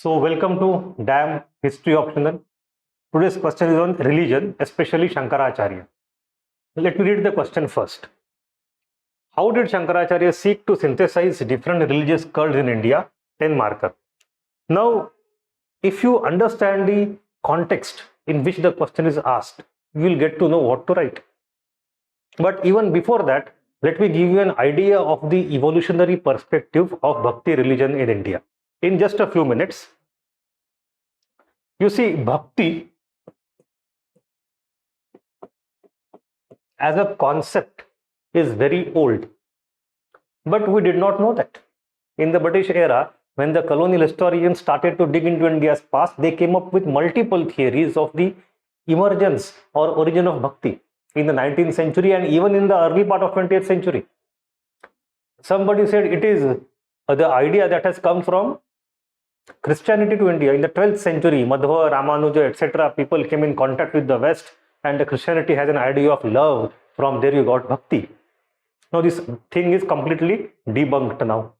So welcome to DAM History Optional. Today's question is on religion, especially Shankaracharya. Let me read the question first. How did Shankaracharya seek to synthesize different religious cults in India? 10 marker. Now, if you understand the context in which the question is asked, you will get to know what to write. But even before that, let me give you an idea of the evolutionary perspective of Bhakti religion in India. In just a few minutes, you see, Bhakti as a concept is very old, but we did not know that. In the British era, when the colonial historians started to dig into India's past, they came up with multiple theories of the emergence or origin of Bhakti in the 19th century and even in the early part of 20th century. Somebody said it is the idea that has come from Christianity to India in the 12th century. Madhva, Ramanuja, etc. people came in contact with the West, and the Christianity has an idea of love. From there you got Bhakti. Now this thing is completely debunked now.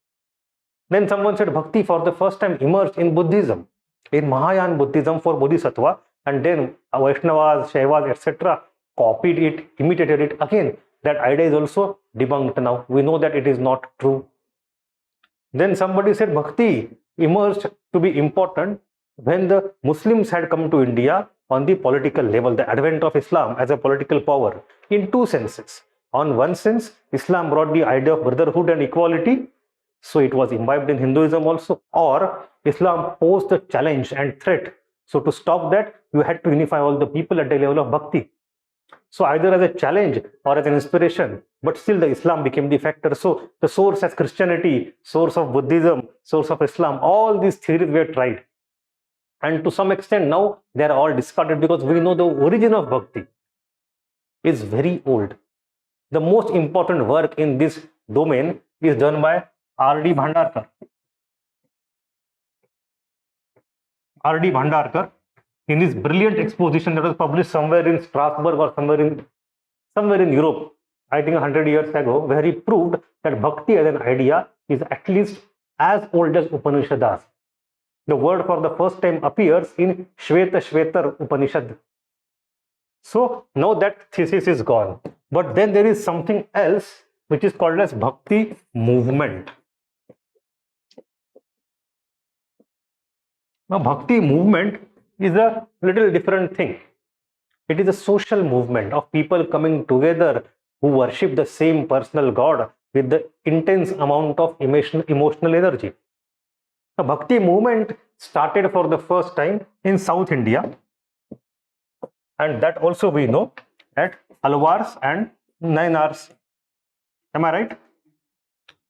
Then someone said Bhakti for the first time emerged in Buddhism, in Mahayana Buddhism for Bodhisattva, and then Vaishnavas, Shaivas, etc. copied it, imitated it. Again, that idea is also debunked now. We know that it is not true. Then somebody said Bhakti emerged to be important when the Muslims had come to India on the political level, the advent of Islam as a political power, in two senses. On one sense, Islam brought the idea of brotherhood and equality, so it was imbibed in Hinduism also, or Islam posed a challenge and threat. So to stop that, you had to unify all the people at the level of Bhakti. So either as a challenge or as an inspiration, but still the Islam became the factor. So the source as Christianity, source of Buddhism, source of Islam, all these theories were tried. And to some extent now they are all discarded because we know the origin of Bhakti is very old. The most important work in this domain is done by R.D. Bhandarkar. R.D. Bhandarkar, in his brilliant exposition that was published somewhere in Strasbourg or somewhere in Europe, I think 100 years ago, where he proved that Bhakti as an idea is at least as old as Upanishads. The word for the first time appears in Shveta Upanishad. So now that thesis is gone. But then there is something else which is called as Bhakti movement. Now Bhakti movement is a little different thing. It is a social movement of people coming together who worship the same personal God with the intense amount of emotional energy. The Bhakti movement started for the first time in South India, and that also we know at Alvars and Nayanars. Am I right?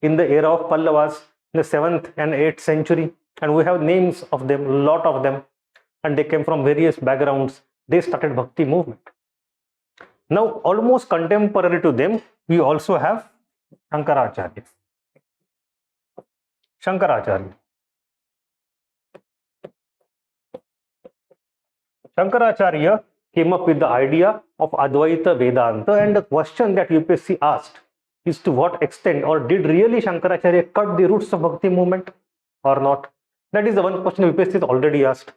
In the era of Pallavas, in the 7th and 8th century, and we have names of them, a lot of them, and they came from various backgrounds. They started Bhakti movement. Now, almost contemporary to them, we also have Shankaracharya. Shankaracharya came up with the idea of Advaita Vedanta, and the question that UPSC asked is to what extent, or did really Shankaracharya cut the roots of Bhakti movement or not? That is the one question UPSC has already asked.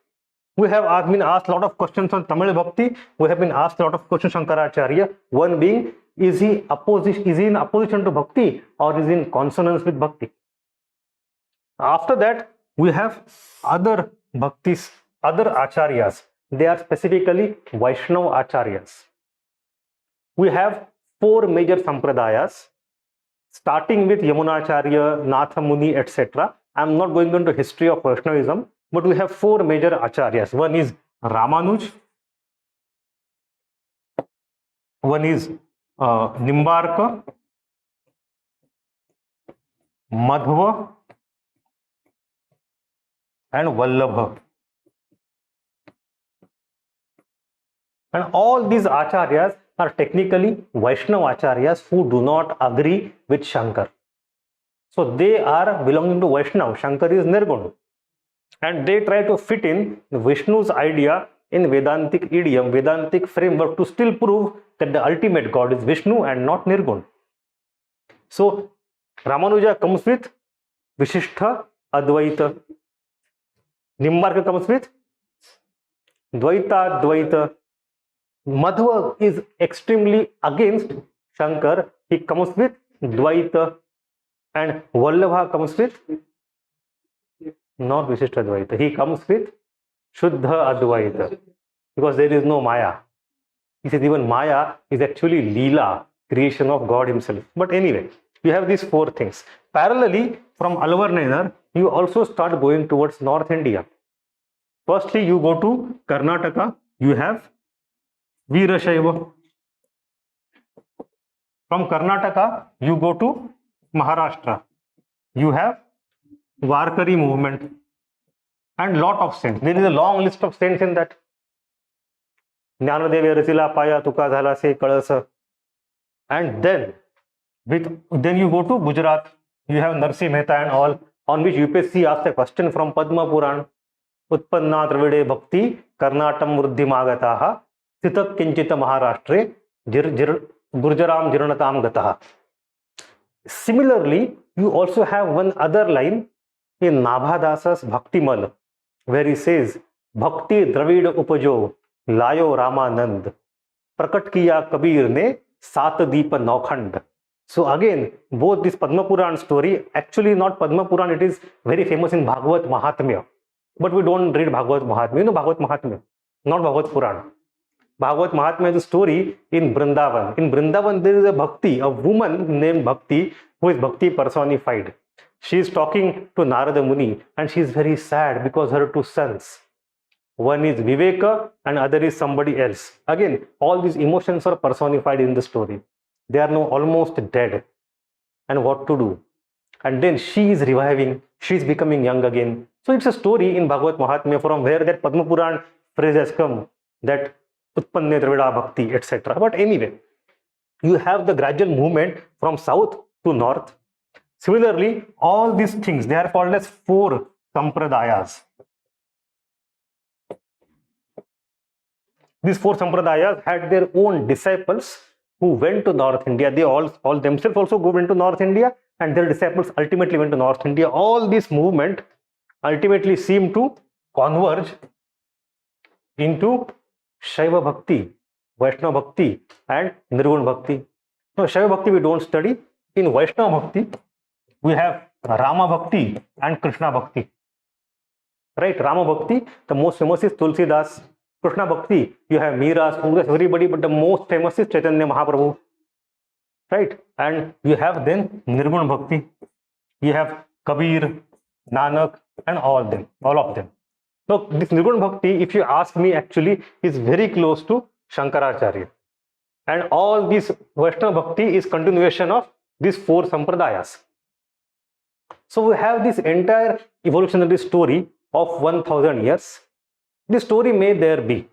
We have been asked a lot of questions on Tamil Bhakti. We have been asked a lot of questions on Shankaracharya. One being, is he in opposition to Bhakti or is he in consonance with Bhakti? After that, we have other Bhaktis, other Acharyas. They are specifically Vaishnava Acharyas. We have 4 major Sampradayas, starting with Yamunacharya, Natha Muni, etc. I am not going into history of Vaishnavism, but we have 4 major Acharyas. One is Ramanuj, one is Nimbarka, Madhva, and Vallabha. And all these Acharyas are technically Vaishnava Acharyas who do not agree with Shankar. So they are belonging to Vaishnava. Shankar is Nirguna. And they try to fit in Vishnu's idea in Vedantic idiom, Vedantic framework to still prove that the ultimate God is Vishnu and not Nirguna. So Ramanuja comes with Vishishtha Advaita. Nimbarka comes with Dvaita, Dvaita. Madhva is extremely against Shankar. He comes with Dvaita. And Vallabha comes with not Vishishtha Dvaita. He comes with Shuddha Advaita. Because there is no Maya. He says even Maya is actually Leela, creation of God himself. But anyway, you have these four things. Parallelly, from Alvarnagar, you also start going towards North India. Firstly, you go to Karnataka, you have Veerashaiva. From Karnataka, you go to Maharashtra, you have Varkari movement and lot of saints. There is a long list of saints in that. Jnanadev Rasila Paya Tuka Dhala Se Kalasa. And then you go to Gujarat, you have Narsi Mehta and all, on which UPSC asked a question from Padma Puran. Utpanna Dravide Bhakti Karnatam Vruddhimagataha Sitak Kinchita Maharashtre Gurjaram Jiranatam Gataha. Similarly, you also have one other line in Nabhadasa's Bhaktimal, where he says, Bhakti Dravida Upajo Layo Ramanand Prakat Kiya Kabir ne Sat Deepa Naukhand. So again, both this Padma Puran story, actually not Padma Puran, it is very famous in Bhagavad Mahatmya. But we don't read Bhagavad Mahatmya. You know Bhagavad Mahatmya, not Bhagavad Puran. Bhagavad Mahatmya is a story in Vrindavan. In Vrindavan, there is a Bhakti, a woman named Bhakti, who is Bhakti personified. She is talking to Narada Muni and she is very sad because her two sons, one is Viveka and other is somebody else. Again, all these emotions are personified in the story. They are now almost dead. And what to do? And then she is reviving, she is becoming young again. So it's a story in Bhagavad Mahatmya from where that Padma Puran phrase has come, that Utpanne Dravida Bhakti, etc. But anyway, you have the gradual movement from south to north. Similarly, all these things, they are called as four sampradayas. These four sampradayas had their own disciples who went to North India. They all themselves also go into North India, and their disciples ultimately went to North India. All this movement ultimately seem to converge into Shaiva Bhakti, Vaishnava Bhakti and Nirgun Bhakti. Now Shaiva Bhakti we don't study. In Vaishnava Bhakti, we have Rama Bhakti and Krishna Bhakti. Right? Rama Bhakti, the most famous is Tulsidas. Krishna Bhakti, you have Meera, Suras, everybody, but the most famous is Chaitanya Mahaprabhu. Right? And you have then Nirgun Bhakti. You have Kabir, Nanak, and all of them. So this Nirgun Bhakti, if you ask me, actually is very close to Shankaracharya. And all this Vaishnava Bhakti is continuation of these four sampradayas. So we have this entire evolutionary story of 1000 years. This story may there be.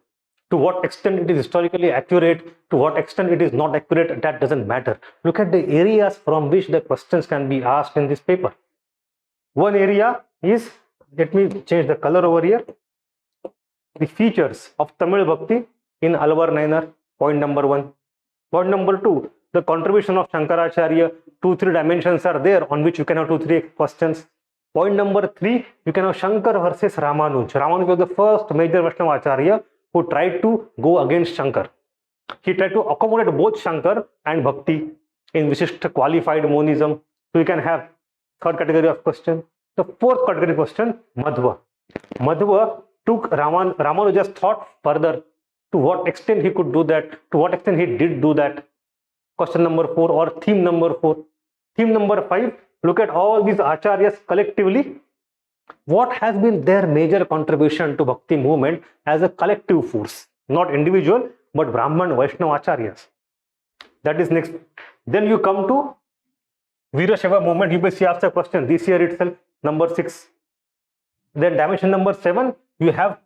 To what extent it is historically accurate, to what extent it is not accurate, that doesn't matter. Look at the areas from which the questions can be asked in this paper. One area is, let me change the color over here, the features of Tamil Bhakti in Alvarnagar, point number 1. Point number 2, the contribution of Shankaracharya, 2-3 dimensions are there on which you can have 2-3 questions. Point number 3, you can have Shankar versus Ramanuj. Ramanuj was the first major Vaishnava Acharya who tried to go against Shankar. He tried to accommodate both Shankar and Bhakti in Vishishta qualified monism. So you can have third category of question. The fourth category question, Madhva. Madhva took Ramanuja's thought further. To what extent he could do that, to what extent he did do that. Question number 4 or theme number 4. Theme number 5, look at all these acharyas collectively. What has been their major contribution to Bhakti movement as a collective force, not individual, but Brahman, Vaishnava acharyas. That is next. Then you come to Veerashaiva movement. UPSC asks a question this year itself, number 6. Then dimension number 7, you have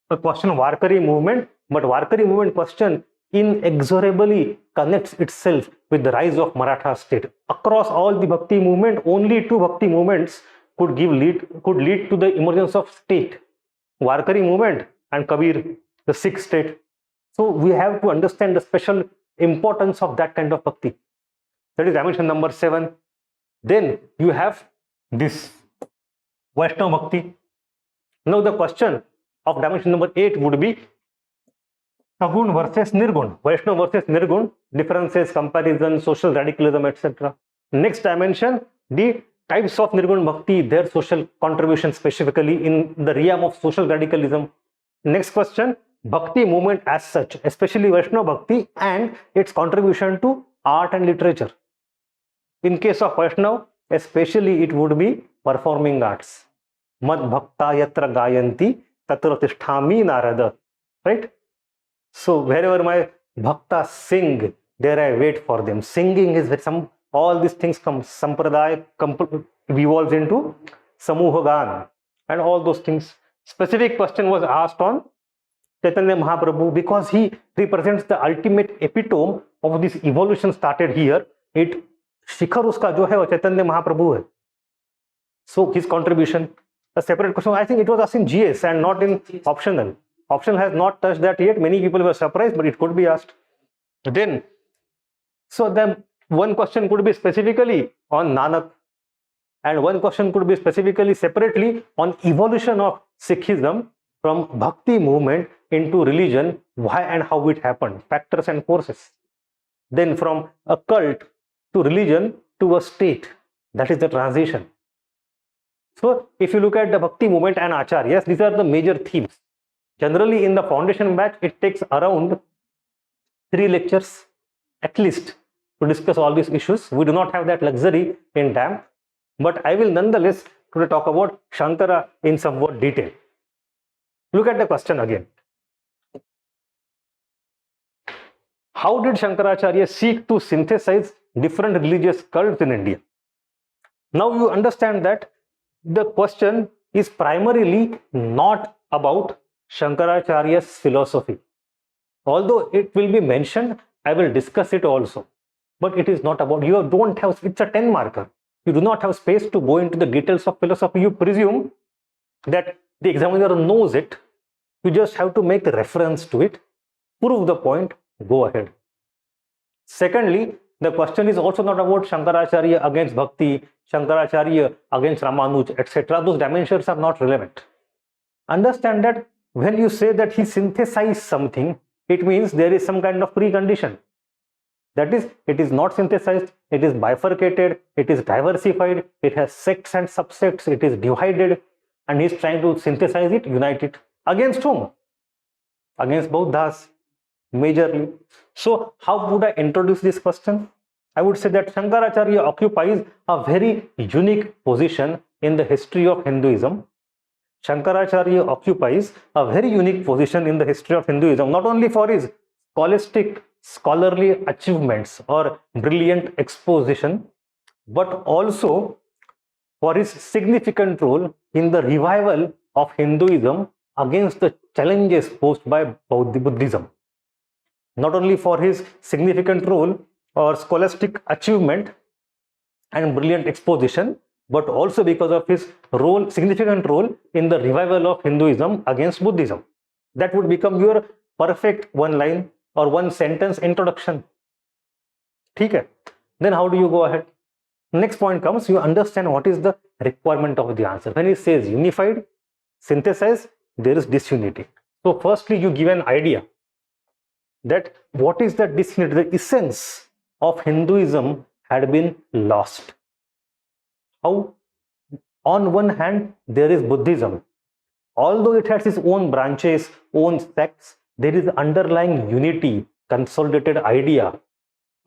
a question of Varkari movement, but Varkari movement question inexorably connects itself with the rise of Maratha state. Across all the Bhakti movement, only 2 Bhakti movements could lead to the emergence of state. Varkari movement and Kabir, the Sikh state. So we have to understand the special importance of that kind of Bhakti. That is dimension number 7. Then you have this Vaishnava Bhakti. Now the question of dimension number 8 would be Sagun versus Nirgun, Vaishnava versus Nirgun, differences, comparison, social radicalism, etc. Next dimension, the types of Nirgun Bhakti, their social contribution specifically in the realm of social radicalism. Next question, Bhakti movement as such, especially Vaishnava Bhakti and its contribution to art and literature. In case of Vaishnava, especially it would be performing arts. Mad bhakta yatra gayanti tatra tisthami narada. Right? So wherever my bhaktas sing, there I wait for them. Singing is some, all these things come, sampradaya evolves into samuhagan and all those things. Specific question was asked on Chaitanya Mahaprabhu because he represents the ultimate epitome of this evolution started here. It शिखर उसका जो है वो चैतन्य महाप्रभु है. So his contribution, a separate question. I think it was asked in GS and not in optional. Optional has not touched that yet. Many people were surprised, but it could be asked. Then, so then one question could be specifically on Nanak, and one question could be specifically separately on evolution of Sikhism from Bhakti movement into religion, why and how it happened, factors and forces. Then from a cult to religion to a state, that is the transition. So if you look at the Bhakti movement and Acharyas, these are the major themes. Generally in the foundation batch, it takes around 3 lectures at least to discuss all these issues. We do not have that luxury in DAM, but I will nonetheless today talk about Shankara in somewhat detail. Look at the question again. How did Shankaracharya seek to synthesize different religious cults in India? Now you understand that the question is primarily not about Shankaracharya's philosophy. Although it will be mentioned, I will discuss it also. But it is not about, you don't have, it's a 10 marker. You do not have space to go into the details of philosophy. You presume that the examiner knows it. You just have to make reference to it, prove the point, go ahead. Secondly, the question is also not about Shankaracharya against Bhakti, Shankaracharya against Ramanuj, etc. Those dimensions are not relevant. Understand that when you say that he synthesized something, it means there is some kind of precondition. That is, it is not synthesized, it is bifurcated, it is diversified, it has sects and subsects, it is divided, and he is trying to synthesize it, unite it. Against whom? Against Buddhas, majorly. So how would I introduce this question? I would say that Shankaracharya occupies a very unique position in the history of Hinduism. Shankaracharya occupies a very unique position in the history of Hinduism, not only for his scholarly achievements or brilliant exposition, but also for his significant role in the revival of Hinduism against the challenges posed by Buddhism. Not only for his significant role or scholastic achievement and brilliant exposition, but also because of his significant role in the revival of Hinduism against Buddhism. That would become your perfect one line or one sentence introduction. Okay? Then how do you go ahead? Next point comes, you understand what is the requirement of the answer. When he says unified, synthesize, there is disunity. So firstly, you give an idea that what is the disunity, the essence of Hinduism had been lost. How? On one hand, there is Buddhism. Although it has its own branches, own sects, there is underlying unity, consolidated idea.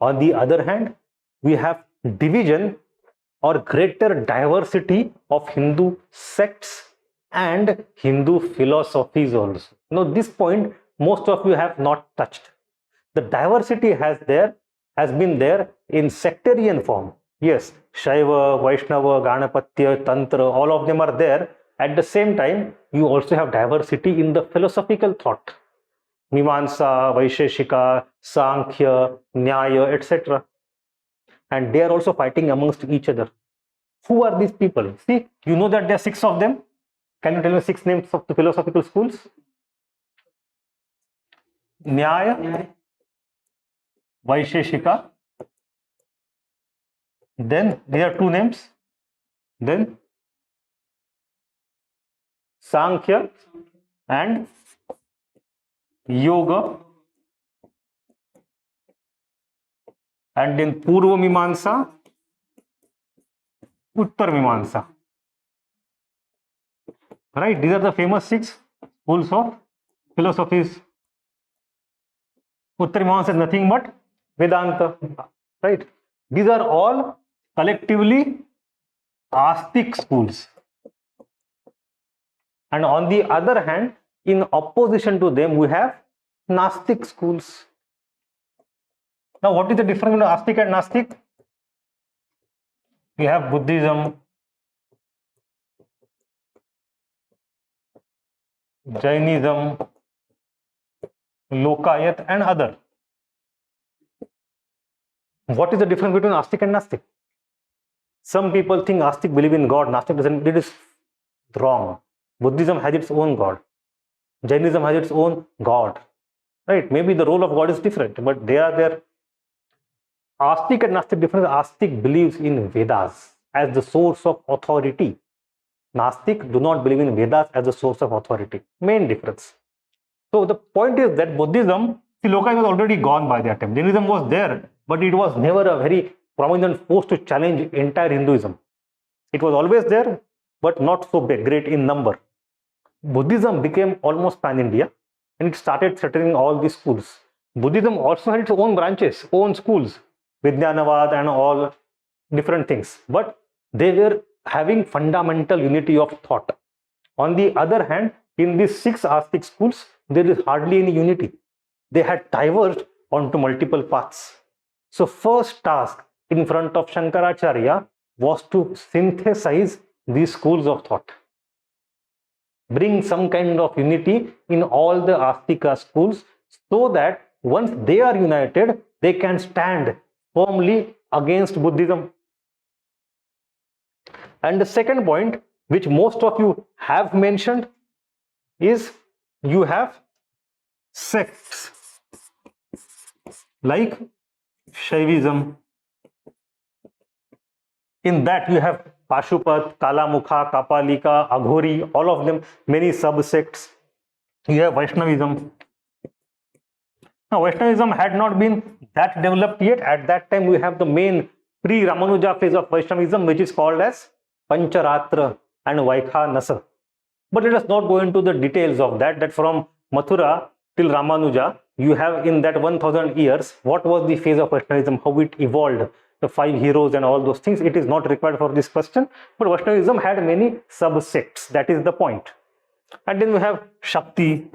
On the other hand, we have division or greater diversity of Hindu sects and Hindu philosophies also. Now, this point most of you have not touched. The diversity has been there in sectarian form. Yes, Shaiva, Vaishnava, Ganapatya, Tantra, all of them are there. At the same time, you also have diversity in the philosophical thought. Mimamsa, Vaisheshika, Sankhya, Nyaya, etc. And they are also fighting amongst each other. Who are these people? See, you know that there are 6 of them. Can you tell me 6 names of the philosophical schools? Nyaya, Vaisheshika, then there are 2 names, then Sankhya and Yoga, and then Purva Mimamsa, Uttar Mimamsa. Right? These are the famous 6 schools of philosophies. Uttar Mimamsa is nothing but Vedanta. Right? These are all collectively Astic schools. And on the other hand, in opposition to them, we have Nastic schools. Now, what is the difference between Astic and Nastic? We have Buddhism, Jainism, Lokayat, and other. What is the difference between Astic and Nastic? Some people think Astic believe in God, Nastic doesn't. It is wrong. Buddhism has its own God. Jainism has its own God. Right? Maybe the role of God is different, but they are there. Astic and Nastic difference. Astic believes in Vedas as the source of authority. Nastic do not believe in Vedas as the source of authority. Main difference. So the point is that Buddhism, see, Lokayat was already gone by that time. Jainism was there, but it was never a very prominent force to challenge entire Hinduism. It was always there, but not so big, great in number. Buddhism became almost pan-India, and it started settling all these schools. Buddhism also had its own branches, own schools, Vijnanavad and all different things, but they were having fundamental unity of thought. On the other hand, in these 6 Astic schools, there is hardly any unity. They had diverged onto multiple paths. So first task in front of Shankaracharya was to synthesize these schools of thought. Bring some kind of unity in all the Astika schools so that once they are united, they can stand firmly against Buddhism. And the second point, which most of you have mentioned, is you have sects like Shaivism. In that you have Pashupat, Kalamukha, Kapalika, Aghori, all of them, many subsects. You have Vaishnavism. Now, Vaishnavism had not been that developed yet. At that time, we have the main pre-Ramanuja phase of Vaishnavism, which is called as Pancharatra and Vaikhanasa. But let us not go into the details of that, that from Mathura till Ramanuja, you have in that 1000 years, what was the phase of Vaishnavism, how it evolved, the 5 heroes and all those things. It is not required for this question, but Vaishnavism had many subsects. That is the point. And then we have Shakti.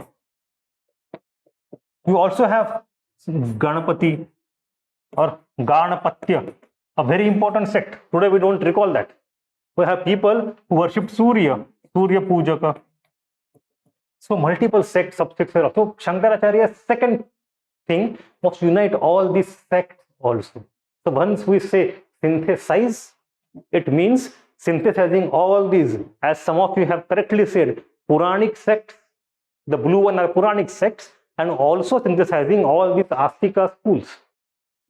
You also have Ganapati or Ganapatya, a very important sect. Today we don't recall that. We have people who worship Surya, Surya Pujaka. So multiple sects, subsects. So Shankaracharya's second thing was to unite all these sects also. So once we say synthesize, it means synthesizing all these, as some of you have correctly said, Puranic sects, the blue one are Puranic sects, and also synthesizing all these Astika schools.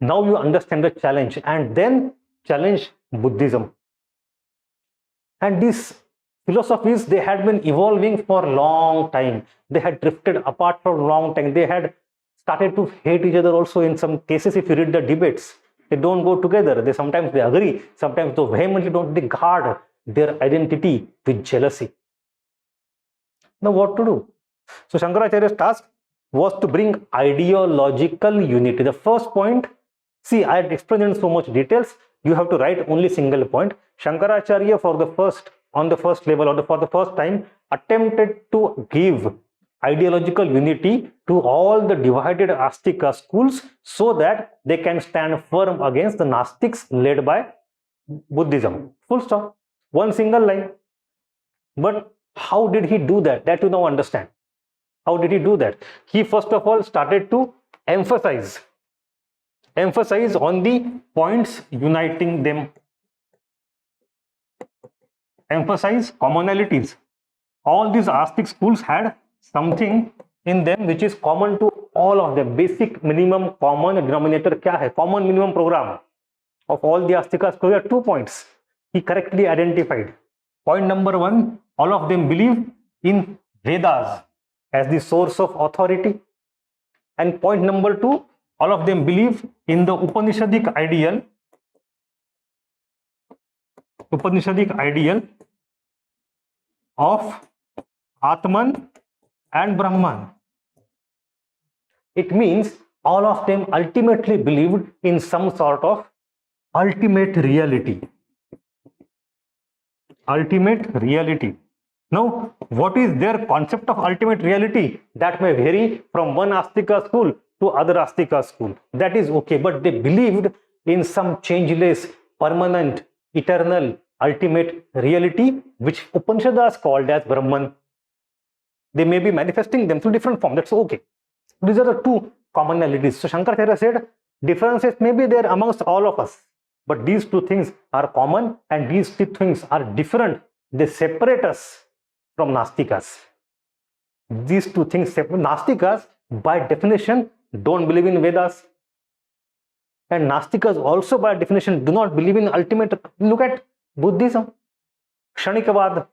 Now you understand the challenge, and then challenge Buddhism. And these philosophies, they had been evolving for a long time. They had drifted apart for a long time. They had started to hate each other also in some cases. If you read the debates, they don't go together. They sometimes they agree, sometimes they vehemently don't. They guard their identity with jealousy. Now what to do? So Shankaracharya's task was to bring ideological unity. The first point, see, I had explained in so much details, you have to write only single point. Shankaracharya for the first level or for the first time attempted to give ideological unity to all the divided Astika schools so that they can stand firm against the Nastics led by Buddhism. Full stop. One single line. But how did he do that? That you now understand. How did he do that? He first of all started to emphasize on the points uniting them. Emphasize commonalities. All these Astic schools had something in them which is common to all of them. Basic minimum common denominator kya hai? Common minimum program of all the Astika schools are 2 points. He correctly identified. Point number 1, all of them believe in Vedas as the source of authority. And point number 2, all of them believe in the Upanishadic ideal of Atman and Brahman. It means all of them ultimately believed in some sort of ultimate reality. Now, what is their concept of ultimate reality? That may vary from one Astika school to other Astika school. That is okay, but they believed in some changeless, permanent, eternal, ultimate reality, which Upanishads called as Brahman. They may be manifesting them through different forms. That's okay. These are the two commonalities. So Shankaracharya said differences may be there amongst all of us, but these two things are common and these two things are different. They separate us from Nastikas. These two things separate. Nastikas, by definition, don't believe in Vedas. And Nastikas also, by definition, do not believe in ultimate. Look at Buddhism, Kshanikavad.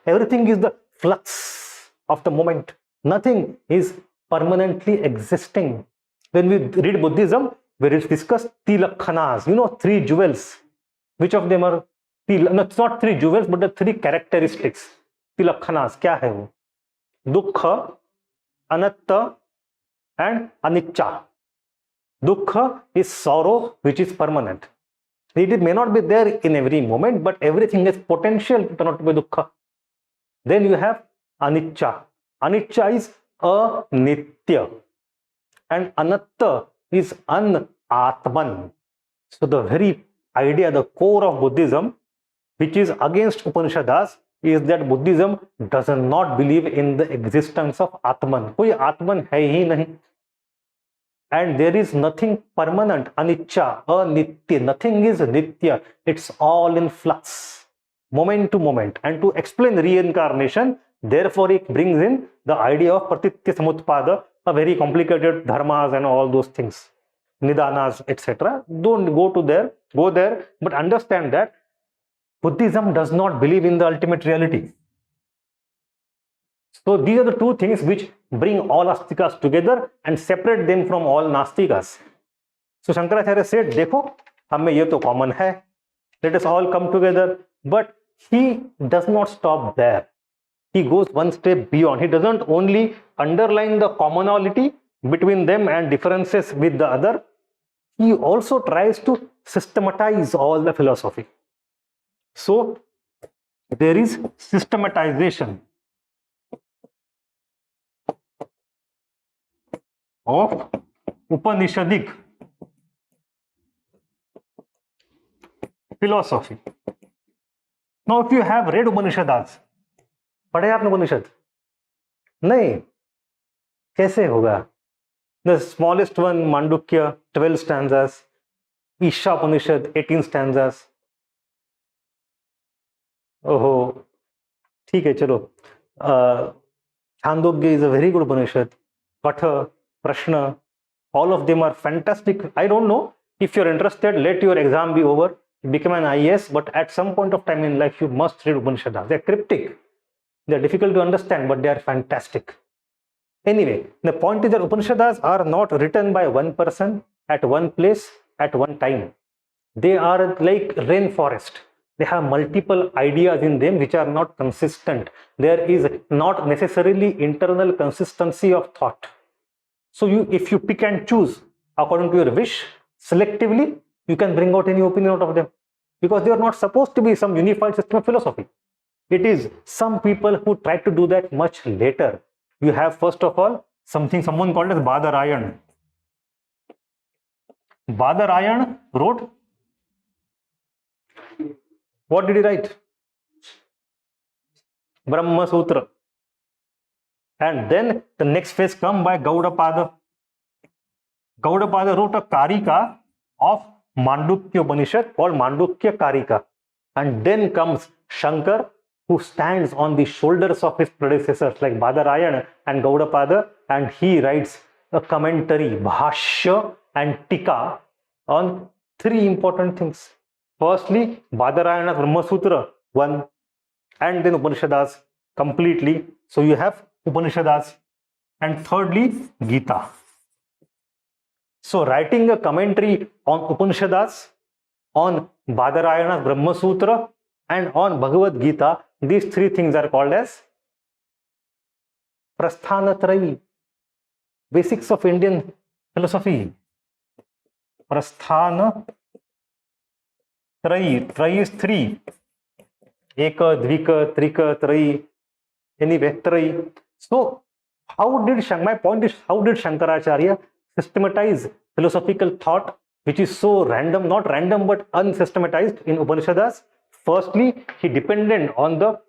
Everything is the flux of the moment. Nothing is permanently existing. When we read Buddhism, we discuss tilakhanas, 3 jewels. Which of them are? No, it's not 3 jewels, but the 3 characteristics. Tilakhanas, क्या है वो? Dukkha, anatta, and anicca. Dukkha is sorrow, which is permanent. It may not be there in every moment, but everything has potential to turn out to be dukkha. Then you have anicca. Anicca is anitya, and anatta is anatman. So the very idea, the core of Buddhism, which is against Upanishads, is that Buddhism does not believe in the existence of Atman. कोई Atman है ही नहीं. And there is nothing permanent, anicca, anitya. Nothing is nitya. It's all in flux, moment to moment. And to explain reincarnation, therefore, it brings in the idea of pratitya samutpada, a very complicated dharmas and all those things, nidanas, etc. Don't go there, but understand that Buddhism does not believe in the ultimate reality. So these are the two things which bring all Astikas together and separate them from all Nastikas. So Shankaracharya said, देखो, हमें ये तो common है. Let us all come together. But he does not stop there. He goes one step beyond. He doesn't only underline the commonality between them and differences with the other. He also tries to systematize all the philosophy. So there is systematization of Upanishadic philosophy. Now, if you have read Upanishads, पढ़े आपने उपनिषद? नहीं, कैसे होगा? The smallest one, Mandukya, 12 stanzas. Isha Upanishad, 18 stanzas. ओहो, ठीक है, चलो. Chandogya is a very good Upanishad. Katha, Prashna, all of them are fantastic. I don't know, if you're interested, let your exam be over, become an IAS, but at some point of time in life, you must read Upanishads. They're cryptic. They're difficult to understand, but they are fantastic. Anyway, the point is that Upanishads are not written by one person at one place at one time. They are like rainforest. They have multiple ideas in them which are not consistent. There is not necessarily internal consistency of thought. So if you pick and choose according to your wish, selectively, you can bring out any opinion out of them, because they are not supposed to be some unified system of philosophy. It is some people who try to do that much later. You have, first of all, someone called as Badarayan. Badarayan wrote, what did he write? Brahma Sutra. And then the next phase come by Gaudapada. Gaudapada wrote a Karika of Mandukya Upanishad called Mandukya Karika. And then comes Shankar, who stands on the shoulders of his predecessors like Badarayan and Gaudapada, and he writes a commentary, Bhashya and Tika, on 3 important things. Firstly, Badarayana's Brahma Sutra, 1, and then Upanishads, completely. So you have Upanishads, and thirdly Gita. So writing a commentary on Upanishads, on Badarayana Brahma Sutra, and on Bhagavad Gita, these three things are called as Prasthanatrayi, basics of Indian philosophy. Prasthana Trayi, Trayi is three. Eka, Dvika, Trika, Trayi, anyway, Trayi. So my point is, how did Shankaracharya systematize philosophical thought, which is so random, not random, but unsystematized in Upanishads? Firstly, he depended on the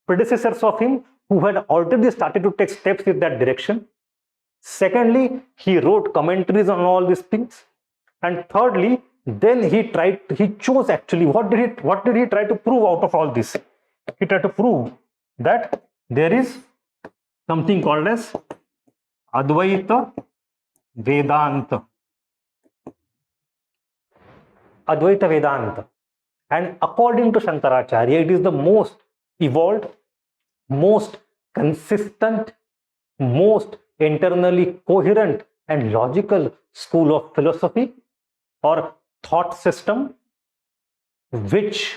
predecessors of him who had already started to take steps in that direction. Secondly, he wrote commentaries on all these things. And thirdly, then he chose actually, what did he try to prove out of all this? He tried to prove that there is something called as Advaita Vedanta. Advaita Vedanta. And according to Shankaracharya, it is the most evolved, most consistent, most internally coherent and logical school of philosophy or thought system, which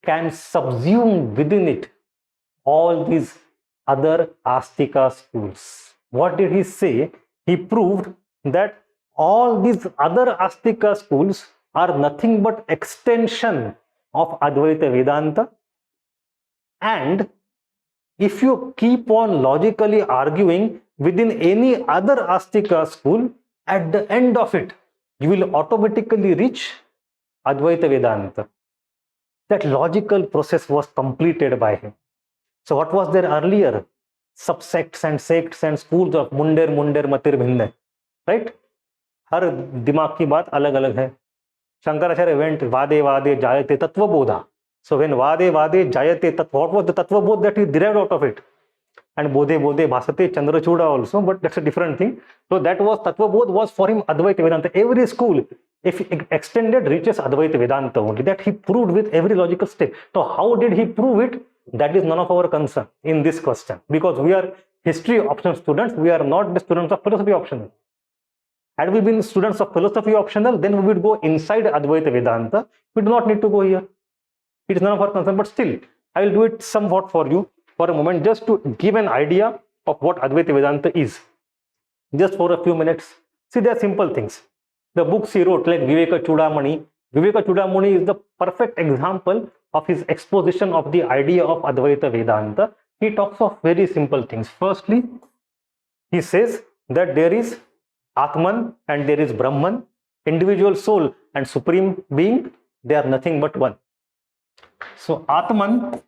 can subsume within it all these other Astika schools. What did he say? He proved that all these other Astika schools are nothing but extension of Advaita Vedanta, and if you keep on logically arguing within any other Astika school, at the end of it, you will automatically reach Advaita Vedanta. That logical process was completed by him. So what was there earlier? Subsects and sects and schools of Munder Matir Bhinne, right? हर दिमाग की बात अलग अलग है. Shankaracharya went Vade Jayate Tattvabodha. So when Vade Jayate Tattva, what was the Tattvabodh that he derived out of it? And Bodhe Bhasate Chandrachuda also, but that's a different thing. So that was Tattvabodh was for him Advaita Vedanta. Every school, if extended, reaches Advaita Vedanta only. That he proved with every logical step. So how did he prove it? That is none of our concern in this question, because we are history optional students. We are not the students of philosophy optional. Had we been students of philosophy optional, then we would go inside Advaita Vedanta. We do not need to go here. It is none of our concern, but still, I will do it somewhat for you for a moment, just to give an idea of what Advaita Vedanta is. Just for a few minutes. See, they are simple things. The books he wrote, like Viveka Chudamani is the perfect example of his exposition of the idea of Advaita Vedanta. He talks of very simple things. Firstly, he says that there is Atman and there is Brahman, individual soul and supreme being, they are nothing but one. So Atman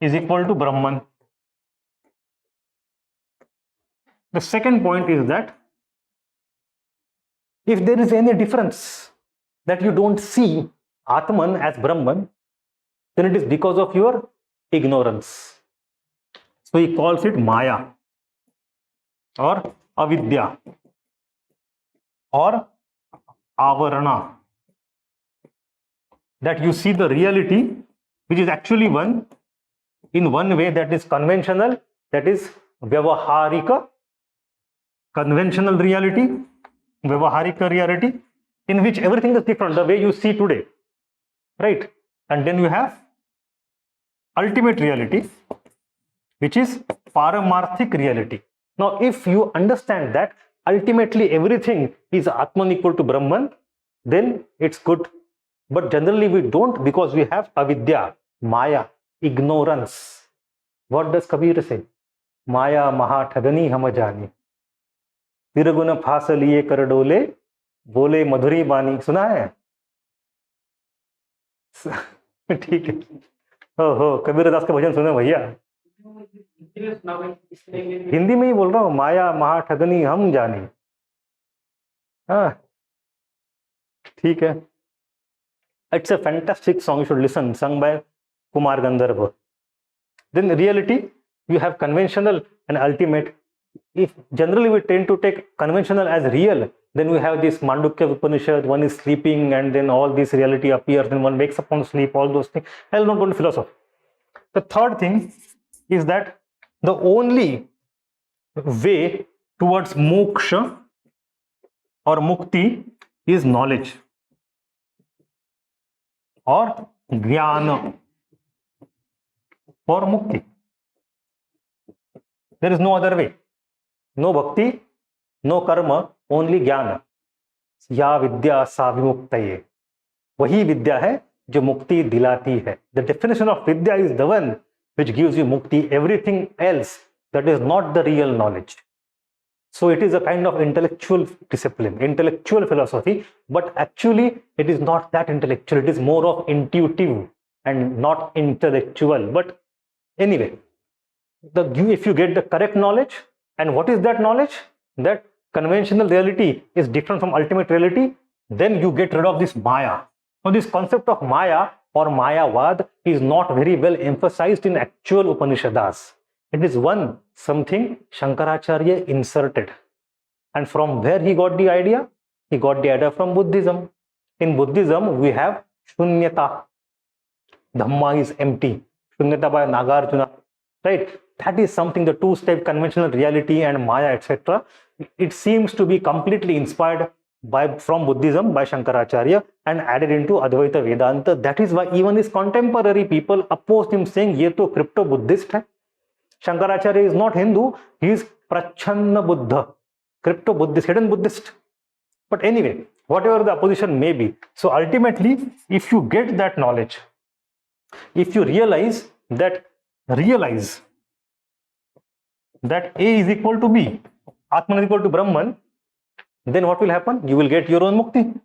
is equal to Brahman. The second point is that if there is any difference that you don't see Atman as Brahman, then it is because of your ignorance. So he calls it Maya or Avidya or Avarana. That you see the reality which is actually one in one way, that is conventional, that is Vyavaharika, conventional reality, Vyavaharika reality, in which everything is different, the way you see today, right? And then you have ultimate reality, which is Paramarthik reality. Now, if you understand that ultimately everything is Atman equal to Brahman, then it's good. But generally we don't, because we have Avidya, Maya, ignorance. What does Kabir say? Maya maha thagani hum jani. Tirguna phas liye kar dole, बोले मधुरी बानी. सुना है? ठीक है. हो कबीर दास का भजन सुने भैया. हिंदी में ही बोल रहा हूँ. माया महा ठगनी हम जानी. हाँ, ठीक है. It's a fantastic song. You should listen. Sung by Kumar Gandharva. Then reality, you have conventional and ultimate. If generally we tend to take conventional as real, then we have this Mandukya Upanishad, one is sleeping and then all this reality appears and one wakes up on sleep, all those things. I will not go into philosophy. The third thing is that the only way towards moksha or mukti is knowledge or jnana for mukti. There is no other way. No bhakti, no karma, only jnana. या विद्या सा विमुक्तये, वही विद्या है जो मुक्ति दिलाती है. The definition of vidya is the one which gives you mukti. Everything else, that is not the real knowledge. So it is a kind of intellectual discipline, intellectual philosophy, but actually it is not that intellectual. It is more of intuitive and not intellectual. But anyway, if you get the correct knowledge, and what is that knowledge? That conventional reality is different from ultimate reality, then you get rid of this Maya. Now this concept of Maya or Mayavad is not very well emphasized in actual Upanishads. It is something Shankaracharya inserted. And from where he got the idea? He got the idea from Buddhism. In Buddhism, we have Shunyata. Dhamma is empty. Shunyata by Nagarjuna. Right? That is something, the two-step conventional reality and Maya, etc. It seems to be completely inspired from Buddhism by Shankaracharya and added into Advaita Vedanta. That is why even his contemporary people opposed him, saying, "Ye to crypto Buddhist hai." Shankaracharya is not Hindu, he is Prachanna Buddha, crypto Buddhist, hidden Buddhist. But anyway, whatever the opposition may be, so ultimately, if you get that knowledge, if you realize that A is equal to B, Atman is equal to Brahman, then what will happen? You will get your own mukti.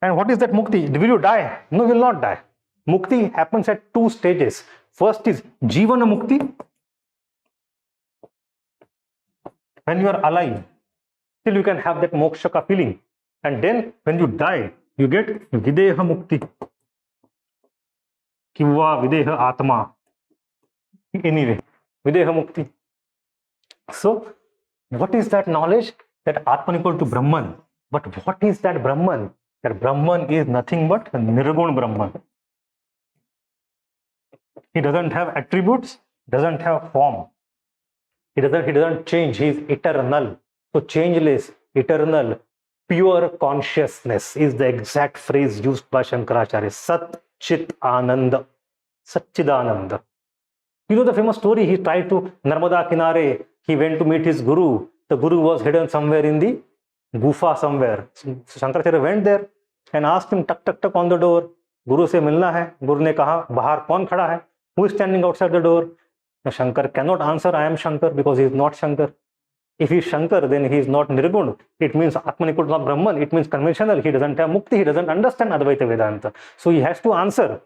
And what is that mukti? Will you die? No, you will not die. Mukti happens at two stages. First is Jivana Mukti. When you are alive, still you can have that mokshaka feeling. And then when you die, you get Videha Mukti. Kiva Videha Atma. Anyway, Videha Mukti. So, what is that knowledge? That Atman equal to Brahman. But what is that Brahman? That Brahman is nothing but Nirgun Brahman. He doesn't have attributes, doesn't have form. He doesn't change. He is eternal. So changeless, eternal, pure consciousness is the exact phrase used by Shankaracharya. Sat Chit Ananda. Satchidananda. You know the famous story, he tried to Narmada Kinare, he went to meet his guru. The guru was hidden somewhere in the gufa somewhere. So Shankaracharya went there and asked him, tuck tuck tuck on the door. Guru se milna hai. Guru ne kaha, bahar kaun khada hai? Who is standing outside the door? Now Shankar cannot answer, I am Shankar, because he is not Shankar. If he is Shankar, then he is not Nirgun. It means Atman equal to Brahman. It means conventional. He doesn't have mukti. He doesn't understand Advaita Vedanta. So he has to answer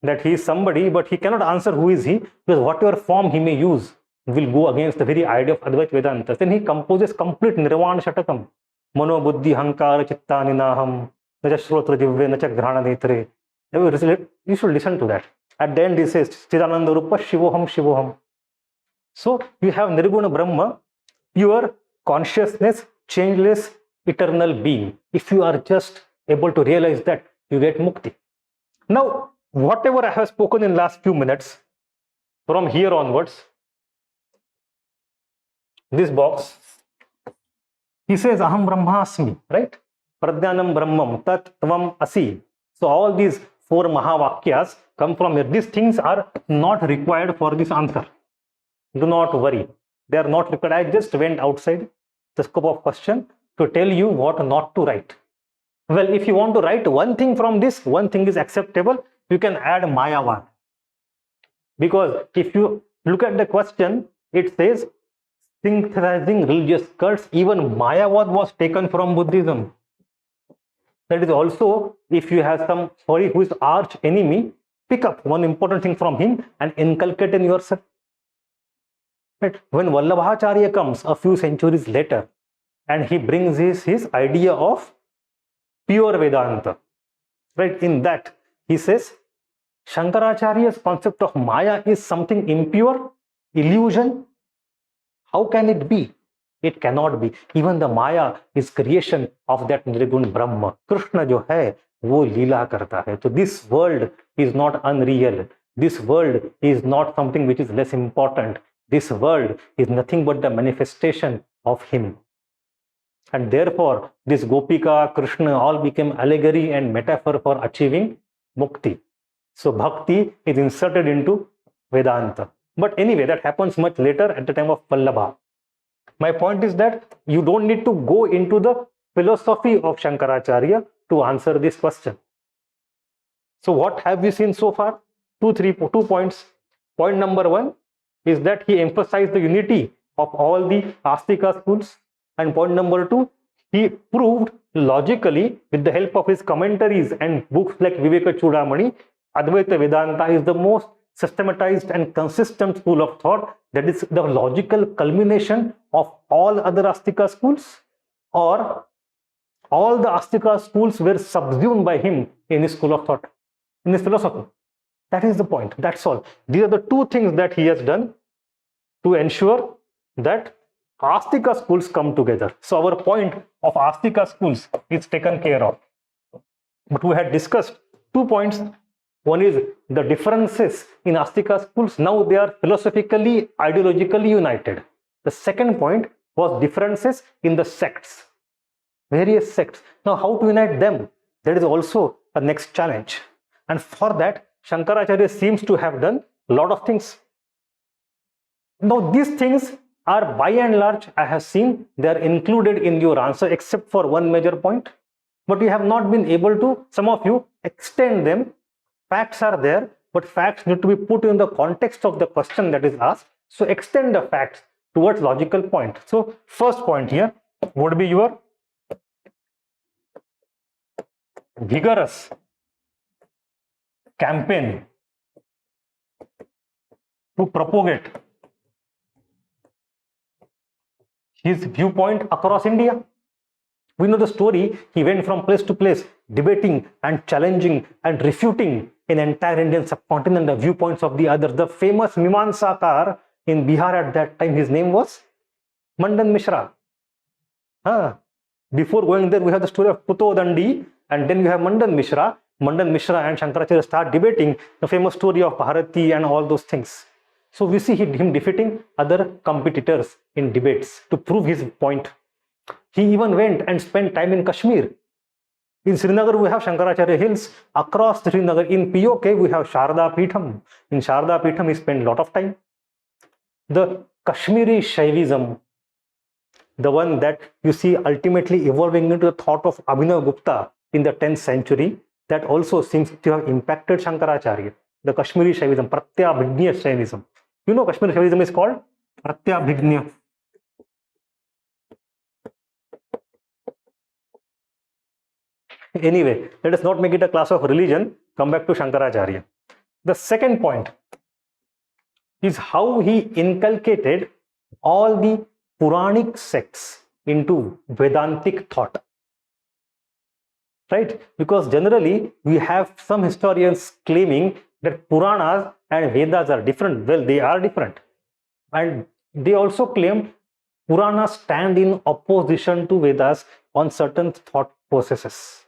that he is somebody, but he cannot answer who is he, because whatever form he may use will go against the very idea of Advaita Vedanta. Then he composes complete Nirvana Shatakam. Mano Buddhi Hankara Chitta Ninaham Nacha Shrotra Jivve Nacha Grana Netre. You should listen to that. At the end he says Chidananda Rupa Shivoham Shivoham. So you have Nirguna Brahma, pure consciousness, changeless, eternal being. If you are just able to realize that, you get mukti. Now, whatever I have spoken in last few minutes, from here onwards, this box, he says Aham Brahmasmi, right? Pradyanam Brahmam Tat Tvam Asi. So all these 4 Mahavakyas come from here. These things are not required for this answer. Do not worry. They are not required. I just went outside the scope of question to tell you what not to write. Well, if you want to write one thing from this, one thing is acceptable, you can add Mayavad. Because if you look at the question, it says synthesizing religious cults. Even Mayavad was taken from Buddhism. That is also, if you have somebody who is arch enemy, pick up one important thing from him and inculcate in yourself. Right? When LevelUpIAS comes a few centuries later, and he brings his idea of pure Vedanta, right? In that, he says, Shankaracharya's concept of Maya is something impure, illusion. How can it be? It cannot be. Even the Maya is creation of that Nirgun Brahma. Krishna jo hai, वो लीला करता है. So this world is not unreal. This world is not something which is less important. This world is nothing but the manifestation of him. And therefore, this Gopika, Krishna all became allegory and metaphor for achieving mukti. So bhakti is inserted into Vedanta. But anyway, that happens much later at the time of Vallabha. My point is that you don't need to go into the philosophy of Shankaracharya to answer this question. So what have we seen so far? Two points. Point number one is that he emphasized the unity of all the Astika schools. And point number two, he proved logically with the help of his commentaries and books like Viveka Chudamani, Advaita Vedanta is the most systematized and consistent school of thought, that is the logical culmination of all other Astika schools, or all the Astika schools were subsumed by him in his school of thought, in his philosophy. That is the point. That's all. These are the two things that he has done to ensure that Astika schools come together. So our point of Astika schools is taken care of. But we had discussed 2 points. One is the differences in Astika schools. Now they are philosophically, ideologically united. The second point was differences in the sects, various sects. Now how to unite them? That is also a next challenge. And for that, Shankaracharya seems to have done a lot of things. Now these things are by and large, I have seen, they are included in your answer except for one major point. But you have not been able to, some of you, extend them. Facts are there, but facts need to be put in the context of the question that is asked. So extend the facts towards logical point. So first point here would be your vigorous campaign to propagate his viewpoint across India. We know the story. He went from place to place, debating and challenging and refuting an entire Indian subcontinent, the viewpoints of the others. The famous Mimamsakar in Bihar at that time, his name was Mandan Mishra. Before going there, we have the story of Puto Dandi, and then we have Mandan Mishra. Mandan Mishra and Shankaracharya start debating, the famous story of Bharati and all those things. So we see him defeating other competitors in debates to prove his point. He even went and spent time in Kashmir. In Srinagar, we have Shankaracharya Hills. Across Srinagar, in POK, we have Sharda Peetham. In Sharda Peetham, he spent a lot of time. The Kashmiri Shaivism, the one that you see ultimately evolving into the thought of Abhinav Gupta in the 10th century, that also seems to have impacted Shankaracharya. The Kashmiri Shaivism, Pratyabhijna Shaivism. You know Kashmiri Shaivism is called Pratyabhijna. Anyway, let us not make it a class of religion. Come back to Shankaracharya. The second point is how he inculcated all the Puranic sects into Vedantic thought. Right? Because generally we have some historians claiming that Puranas and Vedas are different. Well, they are different. And they also claim Puranas stand in opposition to Vedas on certain thought processes.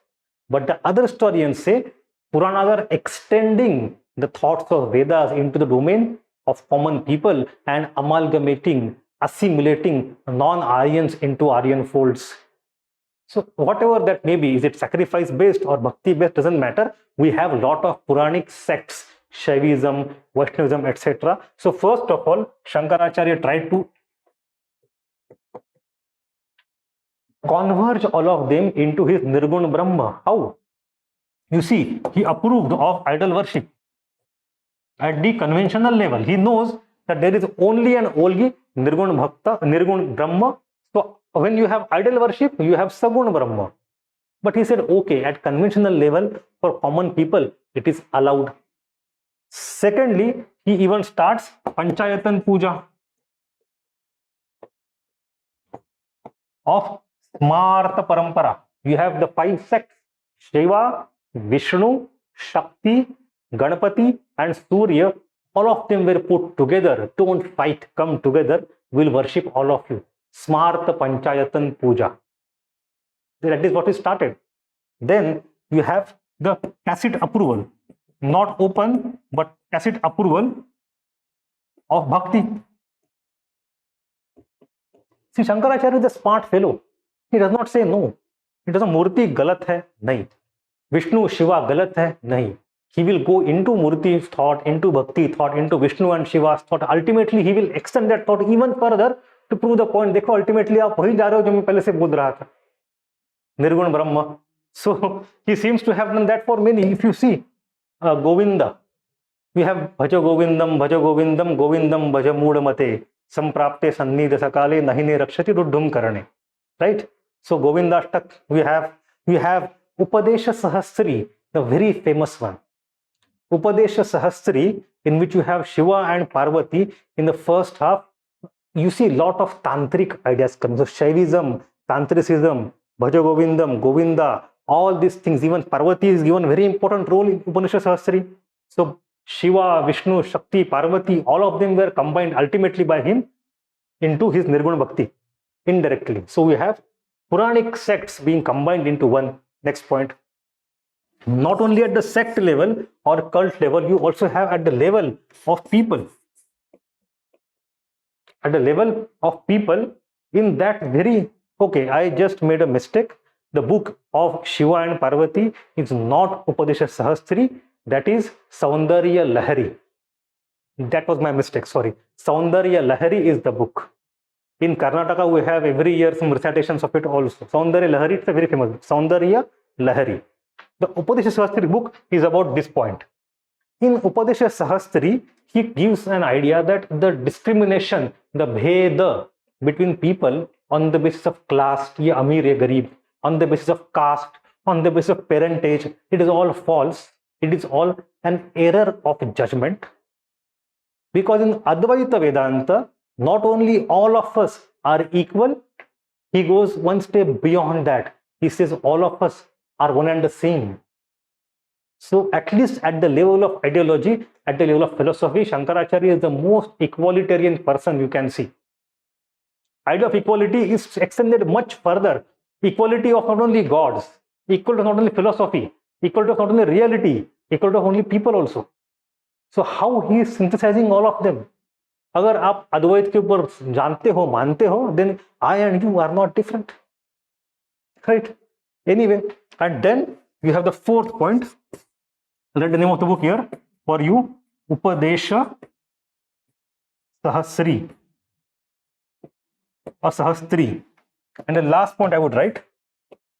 But the other historians say Puranas are extending the thoughts of Vedas into the domain of common people and amalgamating, assimilating non-Aryans into Aryan folds. So whatever that may be, is it sacrifice based or bhakti based, doesn't matter. We have a lot of Puranic sects, Shaivism, Vaishnavism, etc. So first of all, Shankaracharya tried to converge all of them into his Nirgun Brahma. How? You see, he approved of idol worship at the conventional level. He knows that there is only and only Nirgun Bhakta, Nirgun Brahma. So when you have idol worship, you have Sagun Brahma. But he said, okay, at conventional level, for common people, it is allowed. Secondly, he even starts Panchayatan Puja of Smarta Parampara. You have the 5 sects, Shiva, Vishnu, Shakti, Ganapati and Surya. All of them were put together. Don't fight, come together. We'll worship all of you. Smarta Panchayatan Puja. That is what he started. Then you have the tacit approval, not open, but tacit approval of bhakti. See, Shankaracharya is a smart fellow. He does not say no. He doesn't Murti galat hai, nahi. Vishnu, Shiva galat hai, nahi. He will go into Murti's thought, into Bhakti thought, into Vishnu and Shiva's thought. Ultimately, he will extend that thought even further to prove the point. देखो, ultimately आप वही जा रहे हो जो मैं पहले से बोल रहा था. Nirgun Brahma. So he seems to have done that for many. If you see Govinda, we have Bhaja Govindam, Govindam Bhaja Mudamate, Samprapte Sannidha Sakale, Nahine Rakshati Ruddhum Karane. Right? So Govinda Ashtak, we have Upadesha Sahasri, the very famous one. Upadesha Sahasri, in which you have Shiva and Parvati in the first half. You see a lot of tantric ideas coming. So Shaivism, Tantricism, Bhaja Govindam, Govinda, all these things. Even Parvati is given a very important role in Upadesha Sahasri. So Shiva, Vishnu, Shakti, Parvati, all of them were combined ultimately by him into his Nirguna Bhakti indirectly. So we have Puranic sects being combined into one. Next point. Not only at the sect level or cult level, you also have at the level of people. At the level of people, in that very, okay, I just made a mistake. The book of Shiva and Parvati is not Upadesha Sahasri, that is Saundarya Lahari. That was my mistake, sorry. Saundarya Lahari is the book. In Karnataka, we have every year some recitations of it also. Saundarya Lahari, it's a very famous book. Saundarya Lahari. The Upadesha Sahasri book is about this point. In Upadesha Sahasri, he gives an idea that the discrimination, the bheda between people on the basis of class, ye amir, ye garib, on the basis of caste, on the basis of parentage, it is all false. It is all an error of judgment. Because in Advaita Vedanta, not only all of us are equal, he goes one step beyond that. He says all of us are one and the same. So at least at the level of ideology, at the level of philosophy, Shankaracharya is the most equalitarian person you can see. Idea of equality is extended much further. Equality of not only gods, equal to not only philosophy, equal to not only reality, equal to only people also. So how he is synthesizing all of them? अगर आप अद्वैत के ऊपर जानते हो, मानते हो, then I and you are not different. Right? Anyway, and then you have the fourth point. Let the name of the book here for you. Upadesha Sahasri or Sahastri. And the last point I would write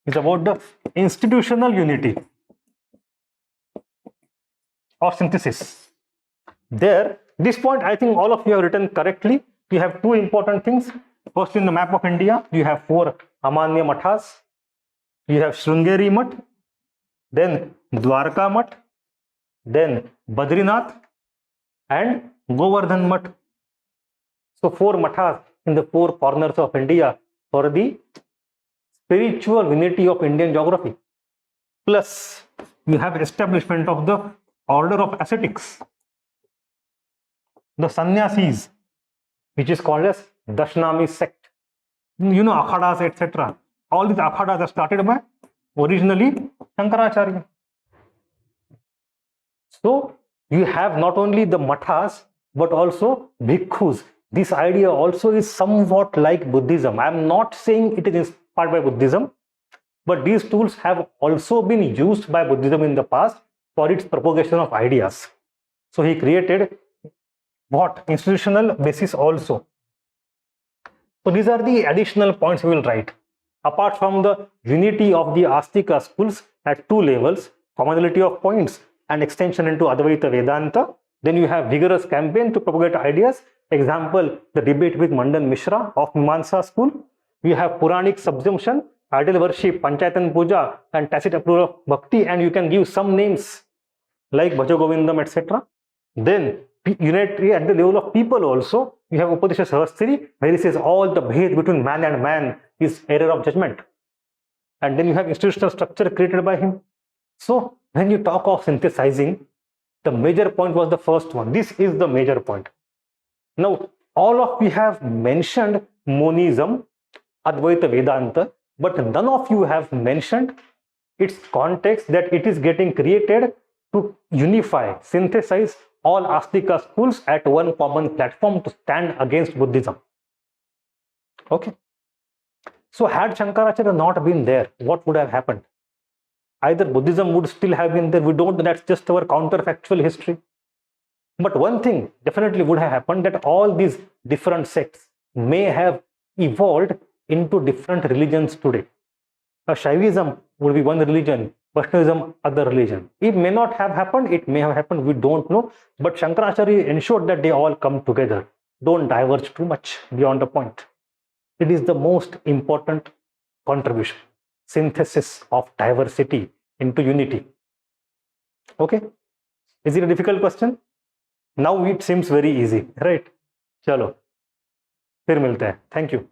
is about the institutional unity or synthesis. There, this point I think all of you have written correctly. You have two important things. First, in the map of India, you have 4 Amanya Mathas. You have Sringeri Math, then Dwarka Math, then Badrinath and Govardhan Math. So 4 mathas in the 4 corners of India for the spiritual unity of Indian geography. Plus, you have establishment of the order of ascetics, the sannyasis, which is called as Dashnami sect. You know, akhadas, etc. All these akhadas are started by originally Shankaracharya. So you have not only the mathas but also bhikkhus. This idea also is somewhat like Buddhism. I am not saying it is inspired by Buddhism, but these tools have also been used by Buddhism in the past for its propagation of ideas. So he created what? Institutional basis also. So these are the additional points we will write. Apart from the unity of the Astika schools at 2 levels, commonality of points and extension into Advaita Vedanta, then you have vigorous campaign to propagate ideas. Example, the debate with Mandan Mishra of Mimamsa school. We have Puranic subsumption, idol worship, Panchayatan Puja and tacit approval of Bhakti, and you can give some names like Bhaja Govindam, etc. Then unity at the level of people also. You have Upadesha Sahasri, where he says all the bhed between man and man is error of judgment. And then you have institutional structure created by him. So when you talk of synthesizing, the major point was the first one. This is the major point. Now, all of you have mentioned monism, Advaita Vedanta, but none of you have mentioned its context that it is getting created to unify, synthesize all Astika schools at one common platform to stand against Buddhism. Okay. So had Shankaracharya not been there, what would have happened? Either Buddhism would still have been there. We don't know. That's just our counterfactual history. But one thing definitely would have happened, that all these different sects may have evolved into different religions today. Shaivism would be one religion, Vaishnavism other religion. It may not have happened, it may have happened, we don't know. But Shankaracharya ensured that they all come together, don't diverge too much beyond the point. It is the most important contribution, synthesis of diversity into unity. Okay, is it a difficult question? Now it seems very easy, right? Chalo, फिर मिलते हैं. Thank you.